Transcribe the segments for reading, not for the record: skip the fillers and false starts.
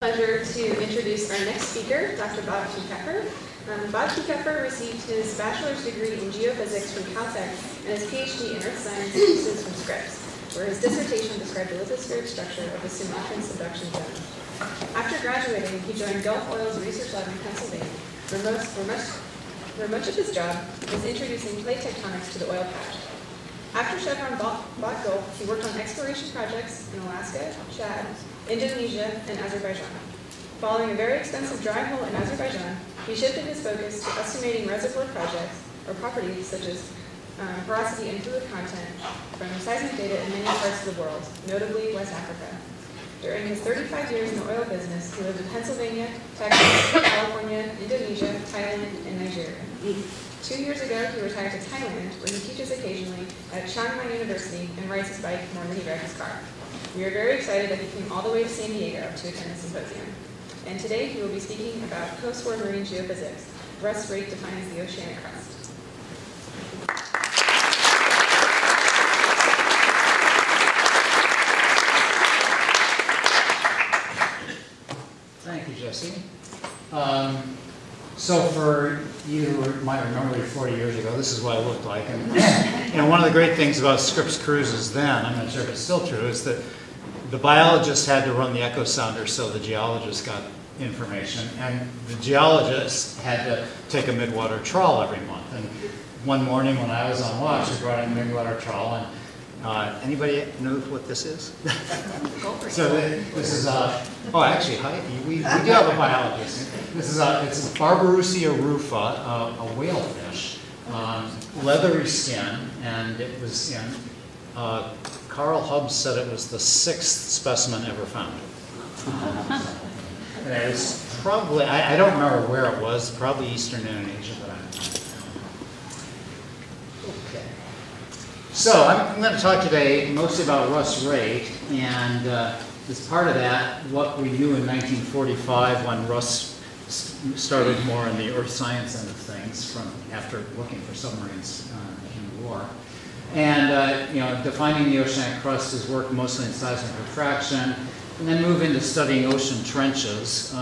Pleasure to introduce our next speaker, Dr. Bob Kieckhefer. Bob Kieckhefer received his bachelor's degree in geophysics from Caltech and his PhD in earth science thesis from Scripps, where his dissertation described the lithospheric structure of the Sumatran subduction zone. After graduating, he joined Gulf Oil's research lab in Pennsylvania, where much of his job was introducing plate tectonics to the oil patch. After Chevron bought Gulf, he worked on exploration projects in Alaska, Chad, Indonesia, and Azerbaijan. Following a very extensive dry hole in Azerbaijan, he shifted his focus to estimating reservoir projects or properties such as porosity and fluid content from seismic data in many parts of the world, notably West Africa. During his 35 years in the oil business, he lived in Pennsylvania, Texas, California, Indonesia, Thailand, and Nigeria. 2 years ago, he retired to Thailand, where he teaches occasionally at Chiang Mai University and rides his bike more than he rides his car. We are very excited that he came all the way to San Diego to attend the symposium. And today he will be speaking about post-war marine geophysics. Russ Raitt defines the oceanic crust. Thank you, Jesse. So for you who might remember 40 years ago, this is what I looked like. And one of the great things about Scripps cruises then, I'm not sure if it's still true, is that the biologists had to run the echo sounder so the geologists got information, and the geologists had to take a midwater trawl every month. And one morning when I was on watch, we brought in a midwater trawl, and anybody know what this is? So this is oh, actually, hi, we do have a biologist. This is it's a Barbarousia rufa, a whale fish, leathery skin, and it was in. Carl Hubbs said it was the 6th specimen ever found. And it was probably, I don't remember where it was, probably Eastern Indonesia, but I don't know. Okay. So I'm going to talk today mostly about Russ Raitt, and as part of that, what we knew in 1945 when Russ started more in the earth science end of things from after looking for submarines in the war. And you know, defining the oceanic crust, his work mostly in seismic refraction, and then move into studying ocean trenches.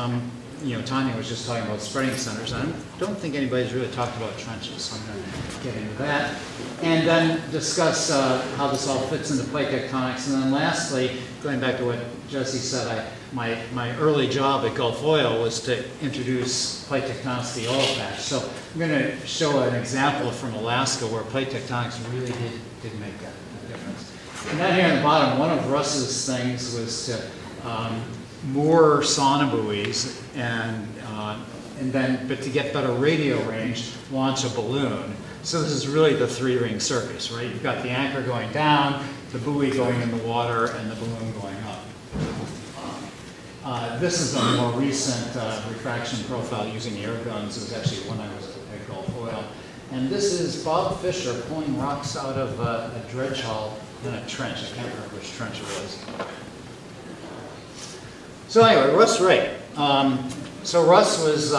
You know, Tanya was just talking about spreading centers. I don't think anybody's really talked about trenches, so I'm going to get into that. And then discuss how this all fits into plate tectonics. And then lastly, going back to what Jesse said, my early job at Gulf Oil was to introduce plate tectonics to the oil patch. So I'm going to show an example from Alaska where plate tectonics really did make a difference. And down here on the bottom, one of Russ's things was to moor sonobuoys but to get better radio range, launch a balloon. So this is really the 3-ring circus, right? You've got the anchor going down, the buoy going in the water, and the balloon going up. This is a more recent refraction profile using air guns. It was actually when I was at Gulf Oil. And this is Bob Fisher pulling rocks out of a dredge hull in a trench. I can't remember which trench it was. So anyway, Russ Raitt. So Russ was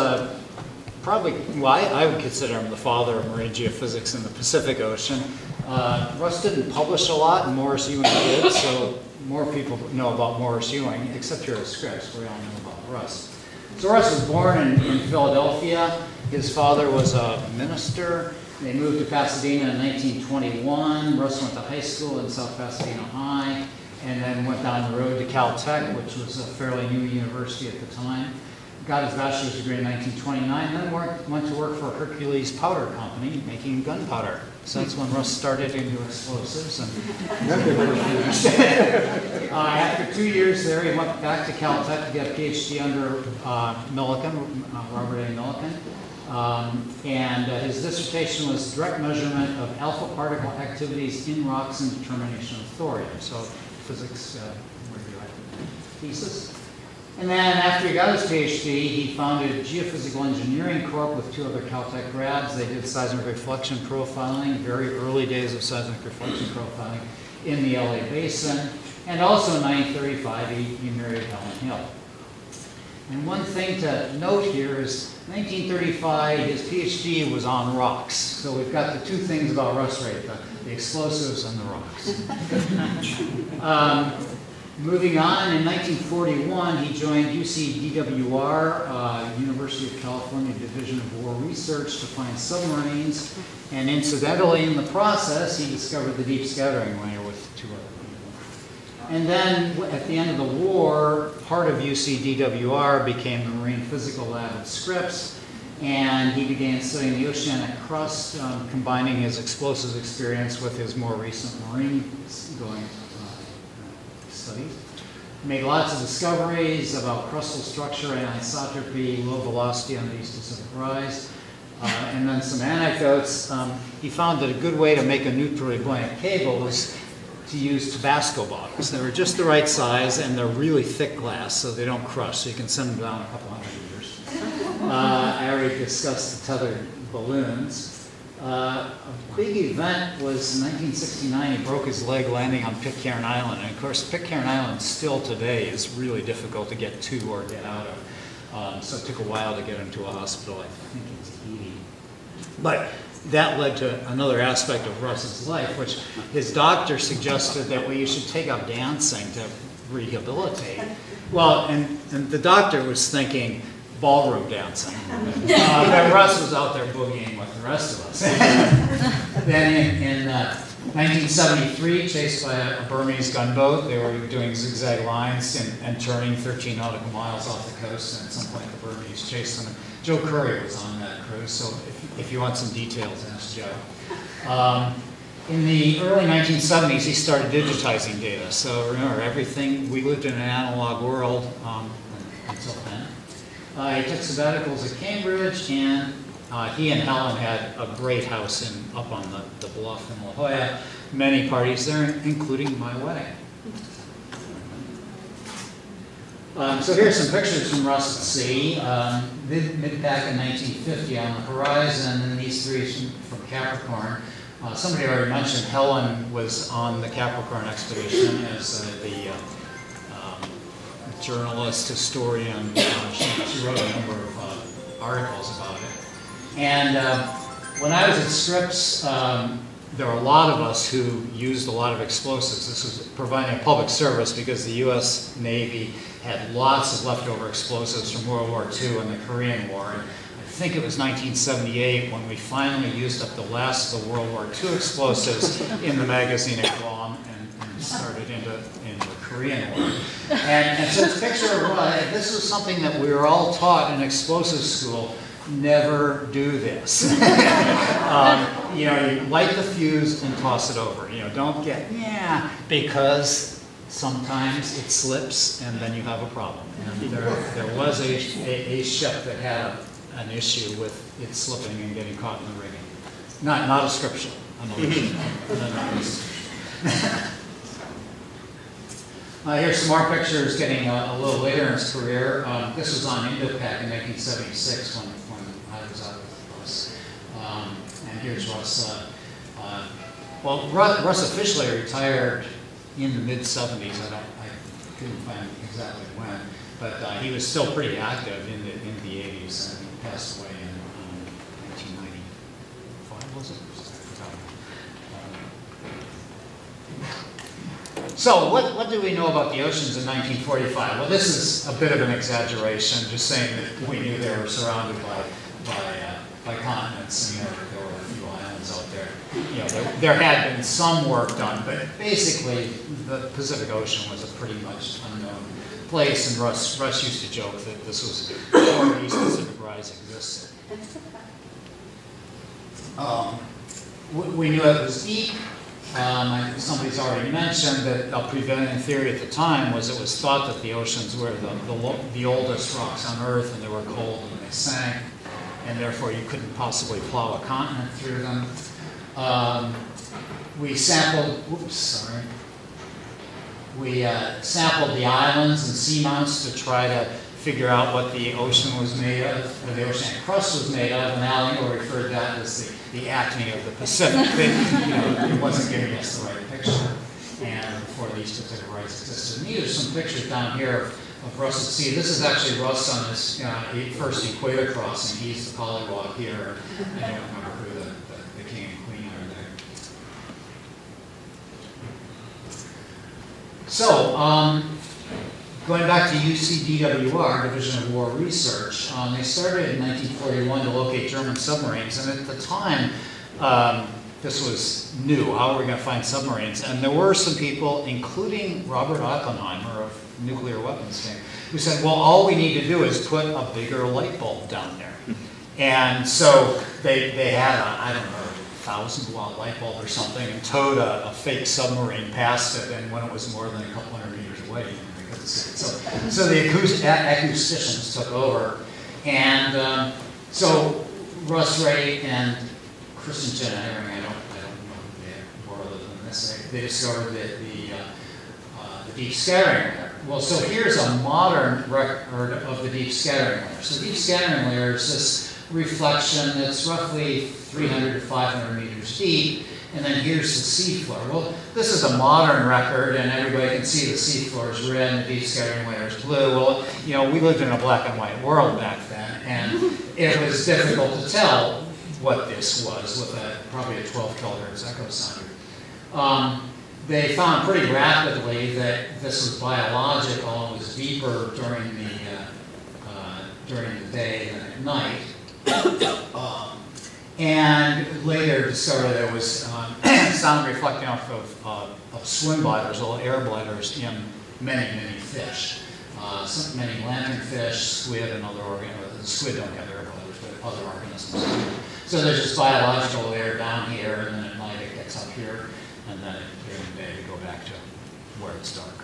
probably, well, I would consider him the father of marine geophysics in the Pacific Ocean. Russ didn't publish a lot, and Morris Ewing did, so more people know about Morris Ewing, except here at Scripps, we all know about Russ. So Russ was born in Philadelphia. His father was a minister. They moved to Pasadena in 1921. Russ went to high school in South Pasadena High, and then went down the road to Caltech, which was a fairly new university at the time. Got his bachelor's degree in 1929, then went to work for Hercules Powder Company, making gunpowder. So that's when Russ started into explosives. And after 2 years there, he went back to Caltech to get a PhD under Millikan, Robert A. Millikan. And his dissertation was direct measurement of alpha particle activities in rocks and determination of thorium. So physics, thesis. And then after he got his PhD, he founded Geophysical Engineering Corp with 2 other Caltech grads. They did seismic reflection profiling, very early days of seismic reflection profiling in the LA basin. And also in 1935, he married Helen Hill. And one thing to note here is 1935, his PhD was on rocks. So we've got the 2 things about Russ Raitt, the explosives and the rocks. Moving on, in 1941, he joined UC-DWR, University of California Division of War Research, to find submarines. And incidentally, in the process, he discovered the deep scattering layer with 2 other people. And then, at the end of the war, part of UC-DWR became the Marine Physical Lab at Scripps, and he began studying the oceanic crust, combining his explosives experience with his more recent marine-going studies. Made lots of discoveries about crustal structure, anisotropy, low velocity on the East Pacific Rise, and then some anecdotes. He found that a good way to make a neutrally buoyant cable was to use Tabasco bottles. They were just the right size, and they're really thick glass, so they don't crush, so you can send them down a couple hundred meters. I already discussed the tethered balloons. A big event was in 1969, he broke his leg landing on Pitcairn Island. And of course, Pitcairn Island still today is really difficult to get to or get out of. So it took a while to get him to a hospital, I think it's Tahiti. But that led to another aspect of Russ's life, which his doctor suggested that, well, you should take up dancing to rehabilitate. Well, and the doctor was thinking, ballroom dancing. But Russ was out there boogieing with the rest of us. Then in 1973, chased by a Burmese gunboat, they were doing zigzag lines and turning 13 nautical miles off the coast, and at some point the Burmese chased them. Joe Curry was on that cruise, so if you want some details, ask Joe. In the early 1970s, he started digitizing data. So remember, everything, we lived in an analog world until then. He took sabbaticals at Cambridge, and he and Helen had a great house up on the bluff in La Jolla. Many parties there, including my wedding. So here's some pictures from Russ at sea. Mid-pack in 1950 on the horizon, and these 3 from Capricorn. Somebody already mentioned Helen was on the Capricorn expedition as the journalist, historian. She wrote a number of articles about it. And when I was at Scripps, there were a lot of us who used a lot of explosives. This was providing a public service because the U.S. Navy had lots of leftover explosives from World War II and the Korean War. And I think it was 1978 when we finally used up the last of the World War II explosives in the magazine at Guam and started into the Korean War. And so this picture of Russ, this was something that we were all taught in explosives school. Never do this. You know, you light the fuse and toss it over. You know, don't get, because sometimes it slips and then you have a problem. And there was a ship that had an issue with it slipping and getting caught in the rigging. Not a script ship, another ship. Here's some more pictures getting a little later in his career. This was on Indo-Pac in 1976 when I was out with Russ. And here's Russ. Russ officially retired in the mid-70s. I couldn't find exactly when, but he was still pretty active in the 80s, and he passed away in 1995, was it? So what do we know about the oceans in 1945? Well, this is a bit of an exaggeration, just saying that we knew they were surrounded by continents, and there were a few islands out there. You know, there had been some work done, but basically the Pacific Ocean was a pretty much unknown place, and Russ used to joke that this was before the East Pacific Rise existed. We knew it was deep. Somebody's already mentioned that a prevailing theory at the time was it was thought that the oceans were the oldest rocks on Earth, and they were cold and they sank, and therefore you couldn't possibly plow a continent through them. We sampled the islands and seamounts to try to figure out what the ocean was made of, or the oceanic crust was made of, and Al Engel referred to that as the acme of the Pacific. It wasn't giving us the right picture, and before the East Pacific Rise existed. And these are some pictures down here of Russ at sea. This is actually Russ on his first equator crossing. He's the pollywog here. I don't remember who the king and queen are there. So, going back to UCDWR, Division of War Research, they started in 1941 to locate German submarines, and at the time, this was new. How are we going to find submarines? And there were some people, including Robert Oppenheimer of nuclear weapons fame, who said, well, all we need to do is put a bigger light bulb down there. And so they had a, I don't know, 1,000-watt light bulb or something, and towed a fake submarine past it, and when it was more than a couple hundred meters away, they couldn't see it. So the acousticians took over, and so Russ, Raitt, and Christian Herring, I don't know who they were other than this, they discovered the deep scattering layer. Well, so here's a modern record of the deep scattering layer. So the deep scattering layer is this reflection that's roughly 300 to 500 meters deep, and then here's the seafloor. Well, this is a modern record, and everybody can see the seafloor is red and the deep scattering layer is blue. Well, you know, we lived in a black and white world back then, and it was difficult to tell what this was with probably a 12 kilohertz echo sounder. They found pretty rapidly that this was biological and was deeper during the day than at night. And later discovered there was sound reflecting off of swim bladders, little air bladders in many, many fish. Many lanternfish, squid, and other organisms. Squid don't have air bladders, but other organisms do. So there's this biological layer down here, and then at night it gets up here, and then during the day we go back to where it's dark.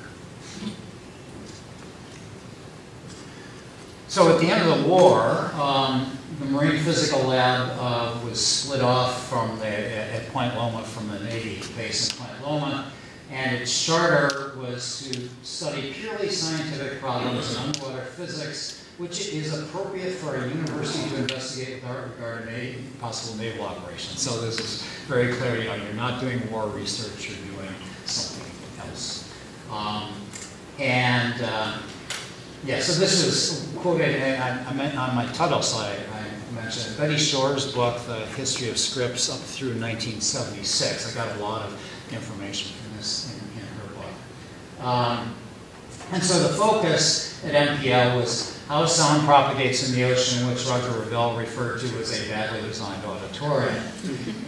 So at the end of the war, the Marine Physical Lab was split off from at Point Loma from the Navy base in Point Loma, and its charter was to study purely scientific problems in underwater physics, which is appropriate for a university to investigate without regard to possible naval operations. So this is very clear, you know, you're not doing war research, you're doing something else. Yeah, so this is quoted, I meant on my title slide, I mentioned Betty Shore's book, The History of Scripts, up through 1976. I got a lot of information from this in her book. And so the focus at MPL was how sound propagates in the ocean, which Roger Revelle referred to as a badly designed auditorium.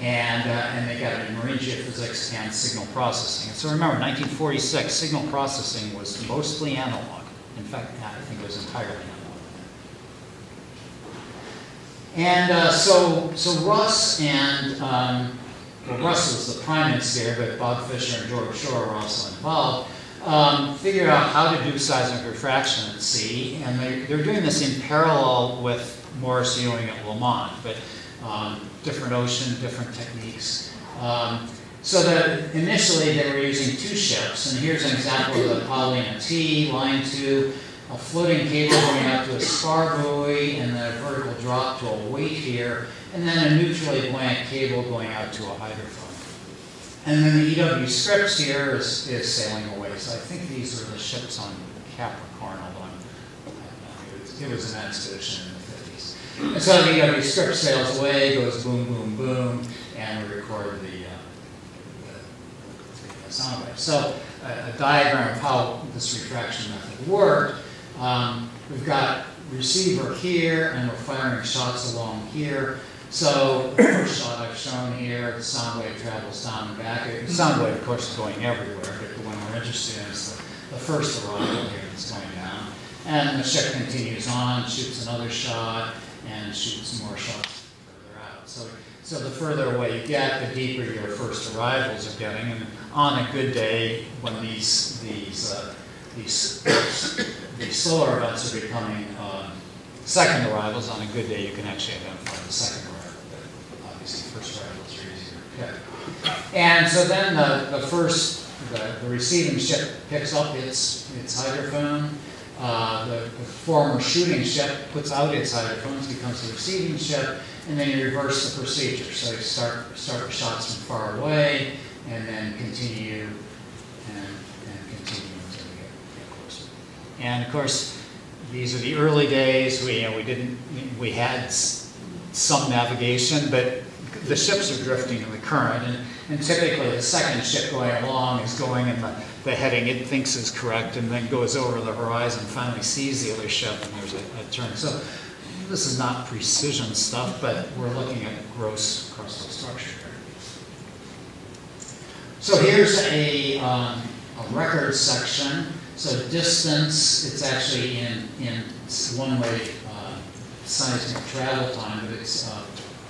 And they got it in marine geophysics and signal processing. And so remember, 1946, signal processing was mostly analog. In fact, I think it was entirely analog. And so Russ and, well, Russ was the prime instigator, but Bob Fisher and George Shore were also involved. Figure out how to do seismic refraction at sea, and they're doing this in parallel with Morris Ewing at Lamont, but different ocean, different techniques. So that initially they were using two ships, and here's an example of the Paulina T, line 2, a floating cable going out to a spar buoy, and then a vertical drop to a weight here, and then a neutrally buoyant cable going out to a hydrophone. And then the EW Scripps here is sailing away. So I think these are the ships on Capricorn, although it was an expedition in the 50s. And so the EW Scripps sails away, goes boom, boom, boom, and we record the sound wave. So a diagram of how this refraction method worked. We've got receiver here, and we're firing shots along here. So the first shot I've shown here, the sound wave travels down and back. The sound wave, of course, is going everywhere, but the one we're interested in is the first arrival here that's going down. And the ship continues on, shoots another shot, and shoots more shots further out. So the further away you get, the deeper your first arrivals are getting. And on a good day, when these solar events are becoming second arrivals, on a good day you can actually identify the second arrival. But obviously, first arrivals are easier to pick. And so then the receiving ship picks up its hydrophone. The former shooting ship puts out its hydrophones, becomes the receiving ship, and then you reverse the procedure. So you start with shots from far away, and then continue and continue until you get closer. And of course, these are the early days. We had some navigation, but the ships are drifting in the current, and typically the second ship going along is going in the the heading it thinks is correct, and then goes over the horizon, finally sees the other ship, and there's a turn. So this is not precision stuff, but we're looking at gross crustal structure here. So here's a record section. So distance, it's actually in one-way seismic travel time, but it's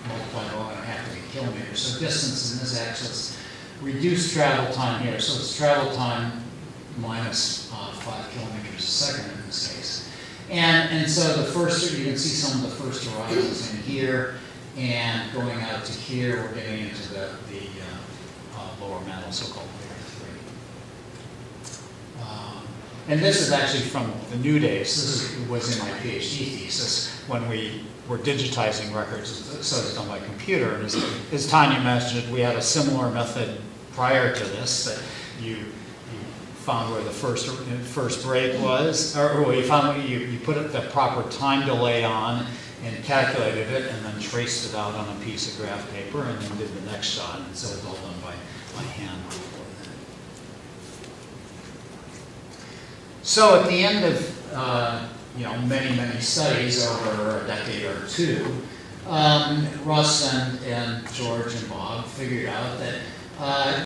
multiplied by 1.5 kilometers. So distance in this axis, reduced travel time here. So it's travel time minus 5 kilometers a second in this case. And so the first, you can see some of the first horizons in here, and going out to here, we're getting into the lower mantle, so-called layer 3. And this is actually from the new days. This was in my PhD thesis when we were digitizing records, so it's done by computer. And as Tanya mentioned, we had a similar method prior to this, that you found where the first break was, or you put the proper time delay on and calculated it, and then traced it out on a piece of graph paper, and then did the next shot. And so it's all done by hand before that. So at the end of many studies over a decade or two, Russ and George and Bob figured out that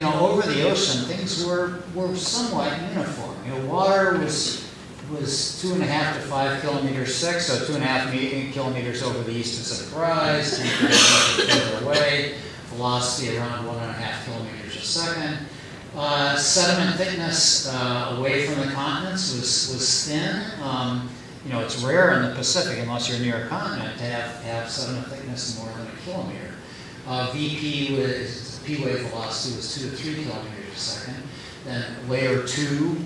over the ocean things were somewhat uniform. Water was 2.5 to 5 kilometers thick, so 2.5 kilometers over the East Pacific rise, 2 kilometers further away, velocity around 1.5 kilometers a second. Sediment thickness away from the continents was thin. It's rare in the Pacific, unless you're near a continent, to have sediment thickness more than a kilometer. VP was, P-wave velocity was 2 to 3 kilometers a second. Then layer 2,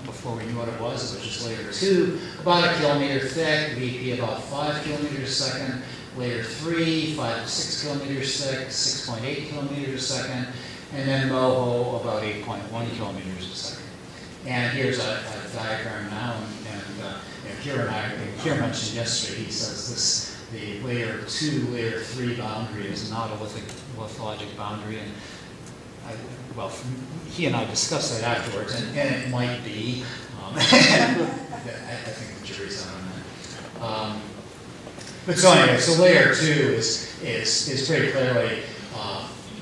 before we knew what it was just layer 2, about a kilometer thick. VP about 5 kilometers a second. Layer 3, 5 to 6 kilometers thick, 6.8 kilometers a second. And then MOHO about 8.1 kilometers a second. And here's a diagram now, and Kier mentioned yesterday, he says the layer 2, layer 3 boundary is not a lithologic boundary, and he and I discussed that afterwards, and it might be. I think the jury's out on that. But so anyway, so layer 2 is pretty clearly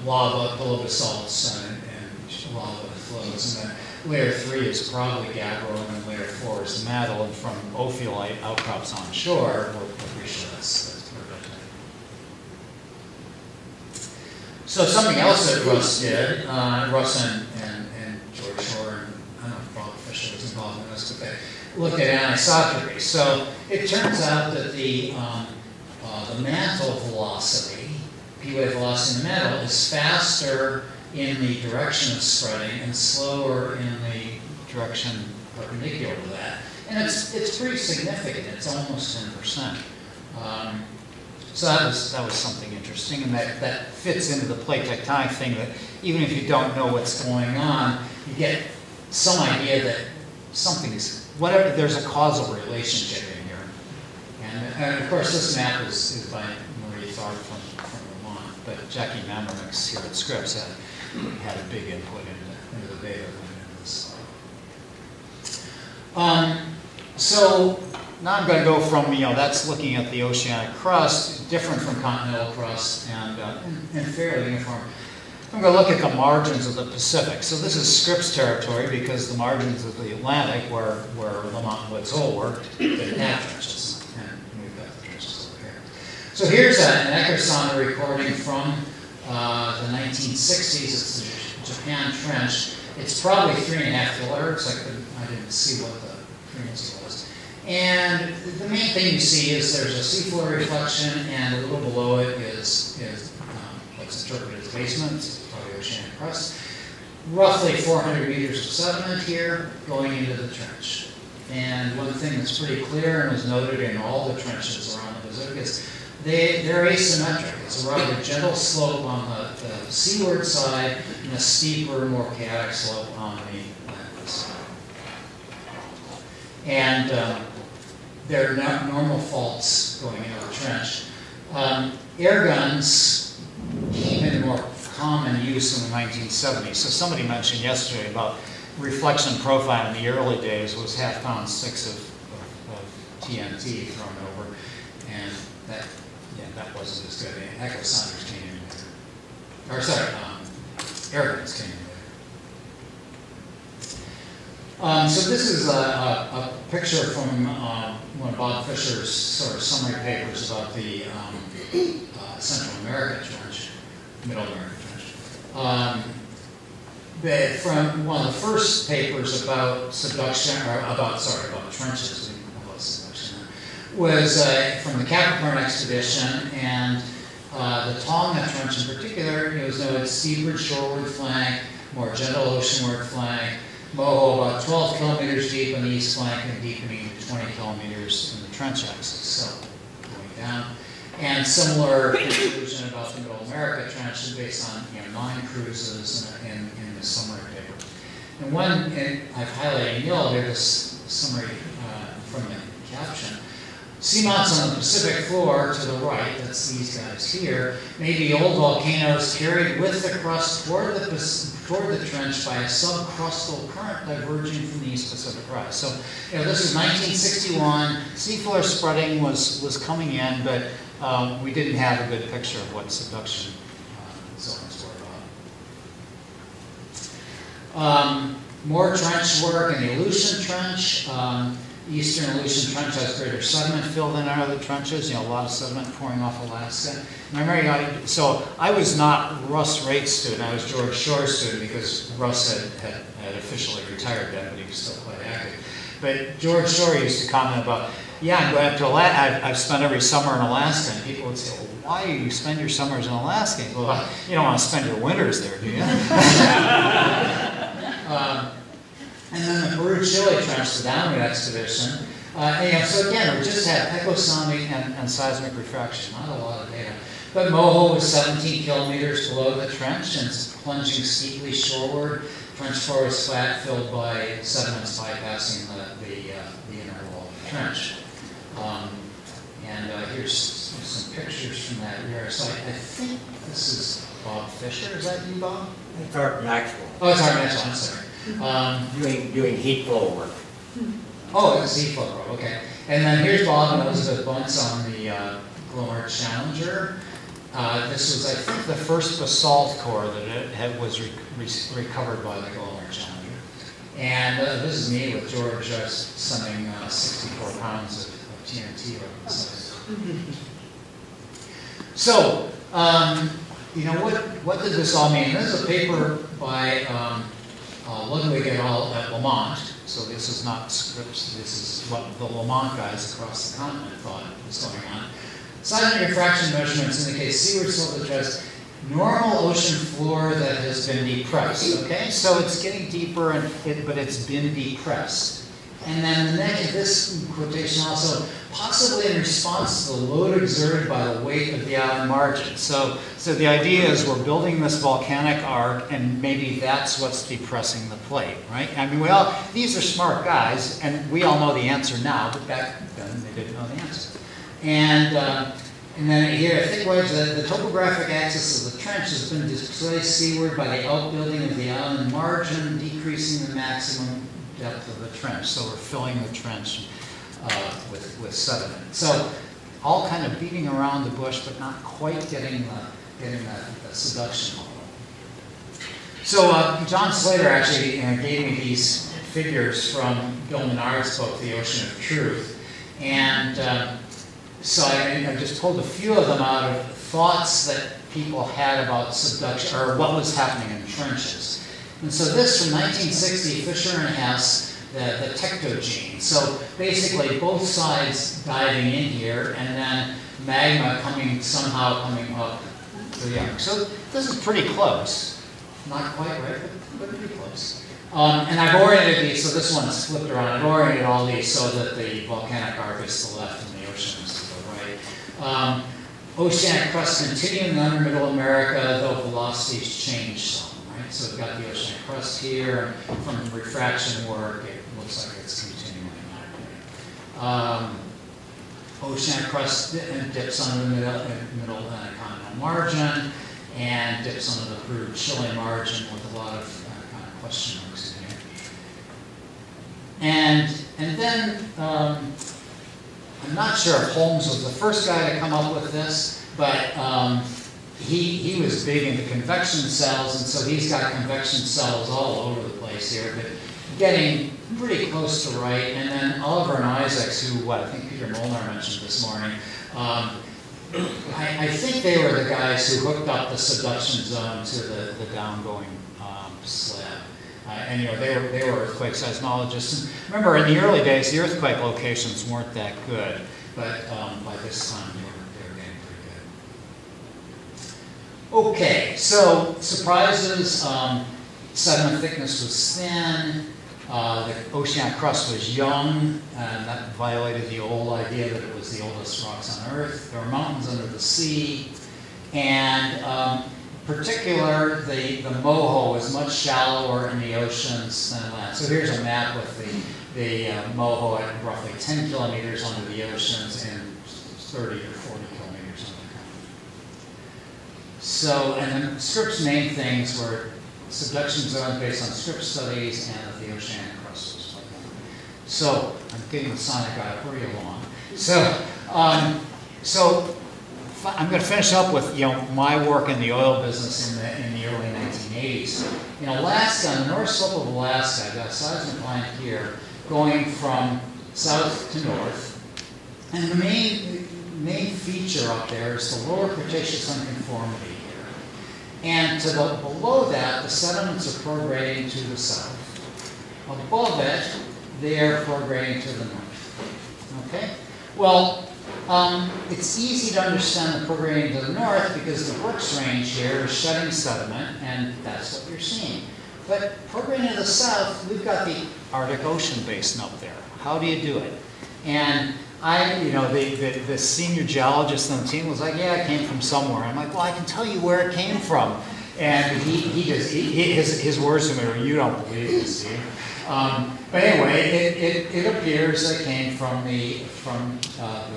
lava, below basalts, and lava that flows, and then layer 3 is probably gabbro, and then layer 4 is mantle, and from ophiolite outcrops on shore, we're pretty sure that's perfect. So something else that Russ did, Russ and George Shore, and I don't know if Bob Fisher was involved in this, but they looked at anisotropy. So it turns out that the mantle velocity, P-wave velocity in the mantle, is faster in the direction of spreading and slower in the direction perpendicular to that. And it's pretty significant. It's almost 10%. So that was something interesting, and that fits into the plate tectonic thing, that even if you don't know what's going on, you get some idea that there's a causal relationship in here. And of course, this map is by Marie Tharp from Vermont, but Jackie Mammermix here at Scripps had a big input into the data into this. So now I'm going to go from, that's looking at the oceanic crust, different from continental crust, and fairly uniform. I'm going to look at the margins of the Pacific. So this is Scripps territory, because the margins of the Atlantic, where Lamont and Woods-Hole worked, didn't have trenches. And we've got the trenches over here. So here's an Eckerson recording from the 1960s. It's the Japan Trench. It's probably 3.5 kilohertz. I didn't see what the frequency was. And the main thing you see is there's a seafloor reflection, and a little below it is what's interpreted as basement, probably oceanic crust. Roughly 400 meters of sediment here going into the trench. And one thing that's pretty clear and was noted in all the trenches around the Pacific is they're asymmetric. It's a rather gentle slope on the seaward side and a steeper, more chaotic slope on the landward side. And there are normal faults going into the trench. Air guns came into more common use in the 1970s. So somebody mentioned yesterday about reflection profile in the early days was 1/2 pound sticks of TNT thrown over, and that wasn't as good. Echo sounders came in later. Or sorry, air guns came in later. So this is a picture from one of Bob Fisher's sort of summary papers about the Central America Trench, Middle America Trench. From one of the first papers about subduction, or about trenches, we call it subduction, was from the Kieckhefer expedition, and the Tonga Trench in particular. It was noted steeper shoreward flank, more gentle oceanward flank, moho about 12 kilometers deep on the east flank and deepening to 20 kilometers in the trench axis, so going down. And similar conclusion about the Middle America Trench based on 9 cruises in the summary paper. And one, I've highlighted in yellow here, this summary from the caption. Seamounts on the Pacific floor to the right, that's these guys here, may be old volcanoes carried with the crust toward the trench by a subcrustal current diverging from the East Pacific rise. So, this is 1961. Seafloor spreading was coming in, but we didn't have a good picture of what subduction zones were about. More trench work in the Aleutian Trench. Eastern Aleutian Trench has greater sediment filled in out of the trenches, a lot of sediment pouring off Alaska. So I was not Russ Raitt's student, I was George Shore's student because Russ had officially retired then, but he was still quite active. But George Shore used to comment about, I'm going up to Alaska, I've spent every summer in Alaska, and people would say, well, why do you spend your summers in Alaska? Well, you don't want to spend your winters there, do you? And then the Peru-Chile Trench, the downward expedition. So again, we just had echosonic and seismic refraction, not a lot of data. But moho was 17 kilometers below the trench and plunging steeply shoreward. Trench floor was flat, filled by sediments bypassing the inner wall of the trench. Here's some pictures from that era. So I think this is Bob Fisher. Is that you, Bob? It's Art Maxwell. Oh, it's Art Maxwell, I'm sorry. Doing heat flow work. Oh, it's heat flow work, okay. And then here's Bob and Elizabeth Bunce on the Glomar Challenger. This was, I think, the first basalt core that was recovered by the Glomar Challenger. And this is me with George sending 64 pounds of TNT over the side. So, what did this all mean? This is a paper by Ludwig et al. At Lamont. So this is not Scripps, this is what the Lamont guys across the continent thought was going on. Seismic refraction measurements indicate seaward slope address normal ocean floor that has been depressed. Okay, so it's getting deeper, but it's been depressed. And then this quotation also, possibly in response to the load exerted by the weight of the island margin. So the idea is we're building this volcanic arc, and maybe that's what's depressing the plate, right? I mean, these are smart guys, and we all know the answer now, but back then they didn't know the answer. And then here, I think the topographic axis of the trench has been displaced seaward by the outbuilding of the island margin, decreasing the maximum depth of the trench. So we're filling the trench with sediment. So all kind of beating around the bush, but not quite getting the subduction level. So John Slater actually gave me these figures from Bill Menard's book, The Ocean of Truth. And so I just pulled a few of them out of thoughts that people had about subduction, or what was happening in trenches. And so this from 1960, Fisher and Hess, the tectogene. So basically both sides diving in here, and then magma somehow coming up to the arc. So this is pretty close. Not quite right, but pretty close. And I've oriented these, so this one's flipped around. I've oriented all these so that the volcanic arc is to the left and the ocean is to the right. Oceanic crust continuing under Middle America, though velocities change some. So we've got the oceanic crust here. From refraction work, it looks like it's continuing out. Oceanic crust dips under the middle continental margin and dips under the Peru-Chile margin with a lot of kind of question marks in here. And then, I'm not sure if Holmes was the first guy to come up with this, but he was big into convection cells, and so he's got convection cells all over the place here, but getting pretty close to Raitt. And then Oliver and Isaacs, who, I think Peter Molnar mentioned this morning, I think they were the guys who hooked up the subduction zone to the downgoing slab. And they were earthquake seismologists. And remember, in the early days, the earthquake locations weren't that good, but by this time they were getting pretty good. Okay, so surprises. Sediment thickness was thin. The oceanic crust was young, and that violated the old idea that it was the oldest rocks on Earth. There were mountains under the sea, and in particular, the moho was much shallower in the oceans than land. So here's a map with the moho at roughly 10 kilometers under the oceans and 30 or 40 kilometers under the continent. So, and then Scripps' main things were subduction zones based on Scripps studies, and that the oceanic crust was quite young. So I'm getting the sonic out, hurry along. So I'm going to finish up with my work in the oil business in the early 1980s. In Alaska, on the north slope of Alaska, I've got a seismic line here going from south to north, and the main feature up there is the lower Cretaceous unconformity here. And below that, the sediments are prograding to the south. Above it, they are prograding to the north. Okay? Well, it's easy to understand the prograding to the north because the Brooks Range here is shedding sediment, and that's what you're seeing. But prograding to the south, we've got the Arctic Ocean basin up there. How do you do it? And the senior geologist on the team was like, yeah, it came from somewhere. I'm like, well, I can tell you where it came from. And his words to me were, you don't believe this, do you? But anyway, it appears that it came from the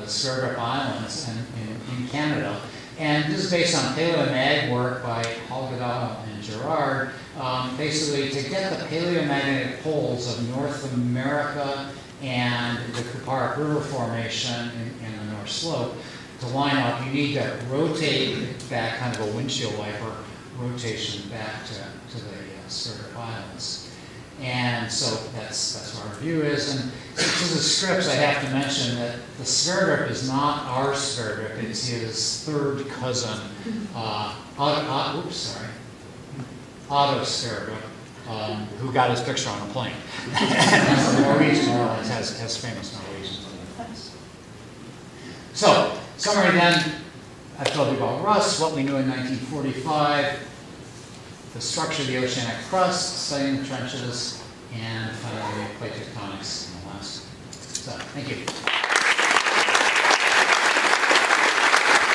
Sverdrup Islands in Canada. And this is based on paleomag work by Holgado and Gerard, basically to get the paleomagnetic poles of North America and the Kuparic River Formation in the North Slope to line up. You need to rotate back, kind of a windshield wiper rotation back to the Sverdrup Islands. And so that's what our view is. And since the Scripps, I have to mention that the Sverdrup is not our Sverdrup. It's his third cousin, Otto Sverdrup, who got his picture on a plane. Norwegian Airlines has famous Norwegians on their planes. So, summary then, I've told you about Russ, what we knew in 1945, the structure of the oceanic crust, studying the trenches, and finally plate tectonics in Alaska. So, thank you.